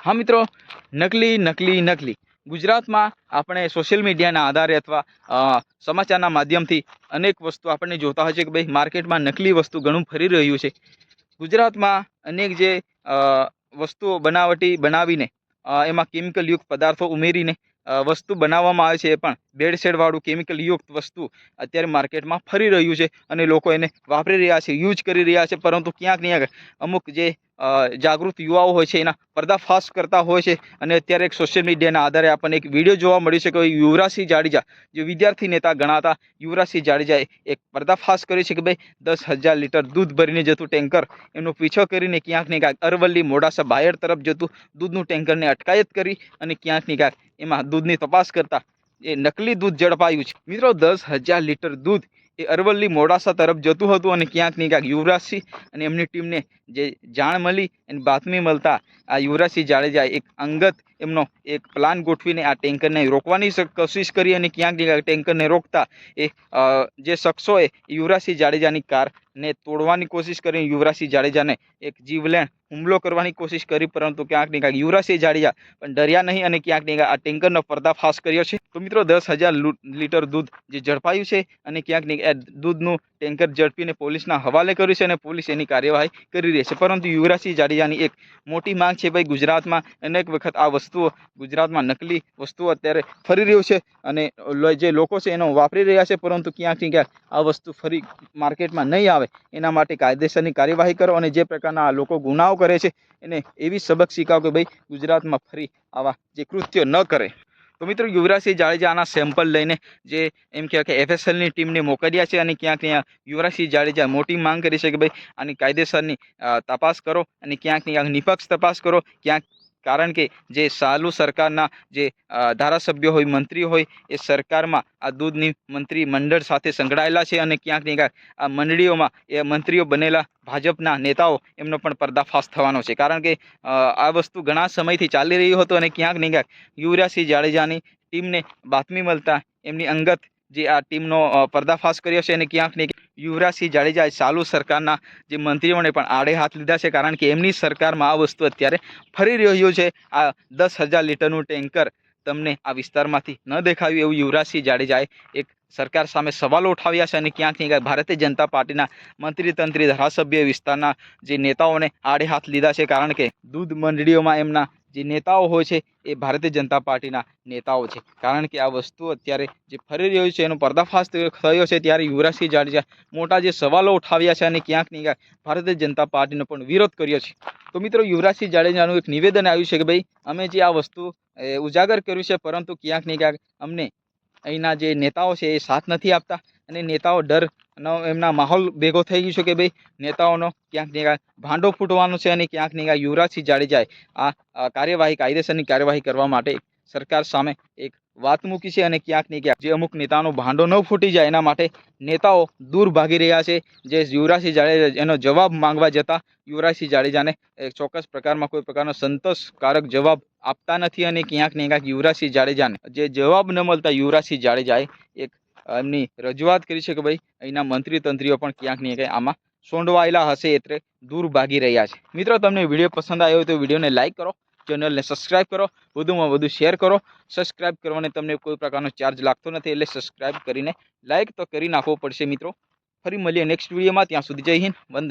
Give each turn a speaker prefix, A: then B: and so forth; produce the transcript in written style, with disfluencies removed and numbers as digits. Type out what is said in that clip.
A: हाँ मित्रों, नकली नकली नकली गुजरातમાં આપણે સોશિયલ મીડિયાના આધારે અથવા સમાચારના માધ્યમથી અનેક વસ્તુ આપણે જોતા હોય છે કે ભાઈ માર્કેટમાં નકલી વસ્તુ ઘણું ફરી રહ્યું છે. ગુજરાતમાં અનેક જે વસ્તુઓ બનાવટી બનાવીને એમાં કેમિકલ યુક્ત પદાર્થો ઉમેરીને વસ્તુ બનાવવામાં આવે છે, એ પણ ભેળસેળ વાળું કેમિકલ યુક્ત વસ્તુ અત્યારે માર્કેટમાં ફરી રહ્યું છે અને લોકો એને વાપરી રહ્યા છે, યુઝ કરી રહ્યા છે. પરંતુ ક્યાંક ને ક્યાંક અમુક જે જાગૃત યુવાઓ હોય છે એના પર્દાફાશ કરતા હોય છે. અને અત્યારે એક સોશિયલ મીડિયાના આધારે આપણને એક વિડીયો જોવા મળ્યું છે કે યુવરાજસિંહ જાડેજા, જે વિદ્યાર્થી નેતા ગણાતા યુવરાજસિંહ જાડેજાએ એક પર્દાફાશ કર્યો છે કે ભાઈ 10,000 લીટર દૂધ ભરીને જતું ટેન્કર, એનો પીછો કરીને ક્યાંક ને ક્યાંક અરવલ્લી મોડાસા બાયડ તરફ જતું દૂધનું ટેન્કરને અટકાયત કરી અને ક્યાંક ને ક્યાંક એમાં દૂધની તપાસ કરતા એ નકલી દૂધ ઝડપાયું છે. મિત્રો, 10,000 લીટર દૂધ એ અરવલ્લી મોડાસા તરફ જતું હતું અને ક્યાંક ને ક્યાંક યુવરાજસિંહ અને એમની ટીમને જે જાણ મળી અને બાતમી મળતા આ યુવરાજસિંહ જાડેજાએ એક અંગત એમનો એક પ્લાન ગોઠવીને આ ટેન્કરને રોકવાની કોશિશ કરી અને ક્યાંક ને ક્યાંક ટેન્કરને રોકતા એ જે શખ્સોએ યુવરાજસિંહ જાડેજાની કારને તોડવાની કોશિશ કરી, યુવરાજસિંહ જાડેજાને એક જીવલેણ હુમલો કરવાની કોશિશ કરી. પરંતુ ક્યાંક ને ક્યાંક યુવરાજસિંહ જાડેજા પણ ડર્યા નહીં અને ક્યાંક ને ક્યાંક આ ટેન્કરનો પર્દાફાશ કર્યો છે. તો મિત્રો, 10,000 લીટર દૂધ જે ઝડપાયું છે અને ક્યાંક ને ક્યાંક દૂધનું ટેન્કર ઝડપીને પોલીસના હવાલે કર્યું છે અને પોલીસ એની કાર્યવાહી કરી રહી છે. પરંતુ યુવરાજસિંહ જાડેજાની એક મોટી માંગ છે ભાઈ, ગુજરાતમાં અનેક વખત આ વસ્તુઓ, ગુજરાતમાં નકલી વસ્તુઓ અત્યારે ફરી રહ્યું છે અને જે લોકો છે એનો વાપરી રહ્યા છે. પરંતુ ક્યાંક ને ક્યાંક આ વસ્તુ ફરી માર્કેટમાં નહીં આવે એના માટે કાયદેસરની કાર્યવાહી કરો અને જે પ્રકારના લોકો ગુનાઓ કરે છે એને એવી સબક શીખાવો કે ભાઈ ગુજરાતમાં ફરી આવા જે કૃત્યો ન કરે. તો મિત્રો, યુવરાજસિંહ જાડેજાના સેમ્પલ લઈને જે એમ કહેવાય કે એફએસએલની ટીમને મોકલ્યા છે અને ક્યાંક ક્યાંક યુવરાજસિંહ જાડેજા મોટી માંગ કરી છે કે ભાઈ આની કાયદેસરની તપાસ કરો અને ક્યાંક ને ક્યાંક નિષ્પક્ષ તપાસ કરો. કારણ કે જે ચાલુ સરકારના જે ધારાસભ્યો હોય, મંત્રીઓ હોય, એ સરકારમાં આ દૂધની મંત્રી મંડળ સાથે સંકળાયેલા છે અને ક્યાંક ને ક્યાંક આ મંડળીઓમાં એ મંત્રીઓ બનેલા ભાજપના નેતાઓ એમનો પણ પર્દાફાશ થવાનો છે. કારણ કે આ વસ્તુ ઘણા સમયથી ચાલી રહ્યું હતું અને ક્યાંક ને ક્યાંક યુવરાજસિંહ જાડેજાની ટીમને બાતમી મળતા એમની અંગત જે આ ટીમનો પર્દાફાશ કર્યો છે અને ક્યાંક ને યુવરાજસિંહ જાડેજાએ ચાલુ સરકારના જે મંત્રીઓને પણ આડે હાથ લીધા છે. કારણ કે એમની સરકારમાં આ વસ્તુ અત્યારે ફરી રહ્યું છે. આ 10,000 લીટરનું ટેન્કર તમને આ વિસ્તારમાંથી ન દેખાવ્યું એવું યુવરાજસિંહ જાડેજાએ એક સરકાર સામે સવાલો ઉઠાવ્યા છે અને ક્યાંક ને ક્યાંક ભારતીય જનતા પાર્ટીના મંત્રી તંત્રી ધારાસભ્ય વિસ્તારના જે નેતાઓને આડે હાથ લીધા છે. કારણ કે દૂધ મંડળીઓમાં એમના જે નેતાઓ હોય છે એ ભારતીય જનતા પાર્ટીના નેતાઓ છે. કારણ કે આ વસ્તુ અત્યારે જે ફરી રહ્યું છે એનો પર્દાફાશ થયો છે, ત્યારે યુવરાજસિંહ જાડેજા મોટા જે સવાલો ઉઠાવ્યા છે અને ક્યાંક ને ક્યાંક ભારતીય જનતા પાર્ટીનો પણ વિરોધ કર્યો છે. તો મિત્રો, યુવરાજસિંહ જાડેજાનું એક નિવેદન આવ્યું છે કે ભાઈ અમે જે આ વસ્તુ ઉજાગર કર્યું છે, પરંતુ ક્યાંક ને ક્યાંક અમને અહીંના જે નેતાઓ છે એ સાથ નથી આપતા અને નેતાઓ ડરનો એમના માહોલ ભેગો થઈ ગયો છે કે ભાઈ નેતાઓનો ક્યાંક ને ક્યાંક ભાંડો ફૂટવાનો છે અને ક્યાંક ને ક્યાંક યુવરાજસિંહ જાડેજાએ આ કાર્યવાહી, કાયદેસરની કાર્યવાહી કરવા માટે સરકાર સામે એક વાત મૂકી છે અને ક્યાંક ને ક્યાંક જે અમુક નેતાનો ભાંડો ન ફૂટી જાય એના માટે નેતાઓ દૂર ભાગી રહ્યા છે. જે યુવરાજસિંહ જાડેજા એનો જવાબ માંગવા જતા યુવરાજસિંહ જાડેજાને ચોક્કસ પ્રકારમાં કોઈ પ્રકારનો સંતોષકારક જવાબ આપતા નથી અને ક્યાંક ને ક્યાંક યુવરાજસિંહ જાડેજાને જે જવાબ ન મળતા યુવરાજસિંહ જાડેજાએ એક એમની રજૂઆત કરી છે કે ભાઈ અહીંના મંત્રી તંત્રીઓ પણ ક્યાંક ને ક્યાંક આમાં સોંડવાયેલા હશે, એટલે દૂર ભાગી રહ્યા છે. મિત્રો, તમને વિડીયો પસંદ આવ્યો હોય તો વિડીયોને લાઇક કરો, ચેનલને સબસ્ક્રાઇબ કરો, વધુમાં વધુ શેર કરો. સબસ્ક્રાઇબ કરવાને તમને કોઈ પ્રકારનો ચાર્જ લાગતો નથી, એટલે સબસ્ક્રાઇબ કરીને લાઇક તો કરી નાખવો પડશે. મિત્રો, ફરી મળીએ નેક્સ્ટ વિડીયોમાં. ત્યાં સુધી જય હિન્દ, વંદે.